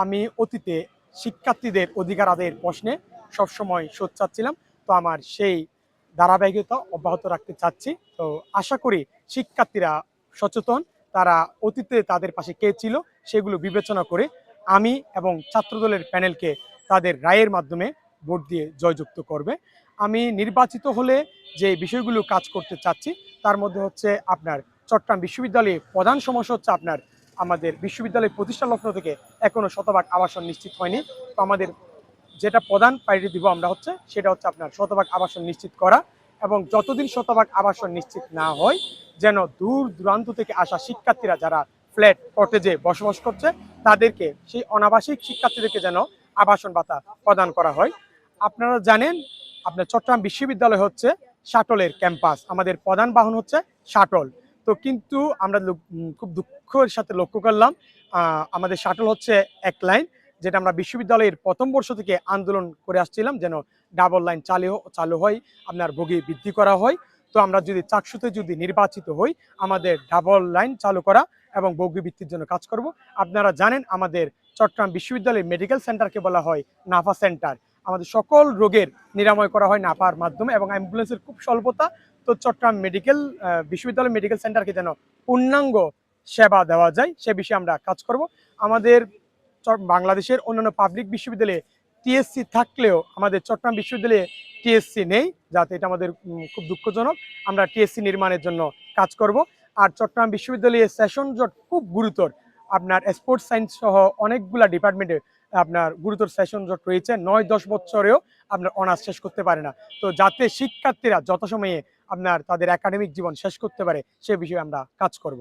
আমি অতীতে শিক্ষার্থীদের অধিকার আদায়ের প্রশ্নে সবসময় সোচ্চার ছিলাম। তো আমার সেই ধারাবাহিকতা অব্যাহত রাখতে চাচ্ছি। তো আশা করি শিক্ষার্থীরা সচেতন, তারা অতীতে তাদের পাশে কে ছিল সেগুলো বিবেচনা করে আমি এবং ছাত্রদলের প্যানেলকে তাদের রায়ের মাধ্যমে ভোট দিয়ে জয়যুক্ত করবে। আমি নির্বাচিত হলে যে বিষয়গুলো কাজ করতে চাচ্ছি তার মধ্যে হচ্ছে আপনার চট্টগ্রাম বিশ্ববিদ্যালয়ে প্রধান সমস্যা হচ্ছে আপনার আমাদের বিশ্ববিদ্যালয় প্রতিষ্ঠা লগ্ন থেকে এখনো শতভাগ আবাসন নিশ্চিত হয়নি। তো আমাদের যেটা প্রধান প্রায়োরিটি দিব আমরা হচ্ছে সেটা হচ্ছে আপনার শতভাগ আবাসন নিশ্চিত করা, এবং যতদিন শতভাগ আবাসন নিশ্চিত না হয় যেন দূর দূরান্ত থেকে আসা শিক্ষার্থীরা যারা ফ্ল্যাট কটেজে বসবাস করছে তাদেরকে, সেই অনাবাসিক শিক্ষার্থীদেরকে যেন আবাসন ভাতা প্রদান করা হয়। আপনারা জানেন আপনার চট্টগ্রাম বিশ্ববিদ্যালয় হচ্ছে শাটলের ক্যাম্পাস, আমাদের প্রধান বাহন হচ্ছে শাটল। তো কিন্তু আমরা খুব দুঃখের সাথে লক্ষ্য করলাম আমাদের শাটল হচ্ছে এক লাইন, যেটা আমরা বিশ্ববিদ্যালয়ের প্রথম বর্ষ থেকে আন্দোলন করে আসছিলাম যেন ডাবল লাইন চালু হয়, আপনার বগি বৃদ্ধি করা হয়। তো আমরা যদি চাকসুতে যদি নির্বাচিত হই আমাদের ডাবল লাইন চালু করা এবং বগি বৃদ্ধির জন্য কাজ করব। আপনারা জানেন আমাদের চট্টগ্রাম বিশ্ববিদ্যালয়ের মেডিকেল সেন্টারকে বলা হয় নাফা সেন্টার। আমাদের সকল রোগের নিরাময় করা হয় নাফার মাধ্যমে এবং অ্যাম্বুলেন্সের খুব স্বল্পতা। তো চট্টগ্রাম বিশ্ববিদ্যালয় মেডিকেল সেন্টারকে যেন পূর্ণাঙ্গ সেবা দেওয়া যায় সে বিষয়ে আমরা কাজ করব। আমাদের বাংলাদেশের অন্যান্য পাবলিক বিশ্ববিদ্যালয়ে টিএসসি থাকলেও আমাদের চট্টগ্রাম বিশ্ববিদ্যালয়ে টিএসসি নেই, যাতে এটা আমাদের খুব দুঃখজনক। আমরা টিএসসি নির্মাণের জন্য কাজ করব। আর চট্টগ্রাম বিশ্ববিদ্যালয়ে সেশন জট খুব গুরুতর, আপনার স্পোর্টস সায়েন্স সহ অনেকগুলা ডিপার্টমেন্টে আপনার গুরুতর সেশন জট রয়েছে, 9-10 বছরেও আপনার অনার্স শেষ করতে পারে না। তো যাতে শিক্ষার্থীরা যথাসময়ে আপনার তাদের একাডেমিক জীবন শেষ করতে পারে সে বিষয়ে আমরা কাজ করব।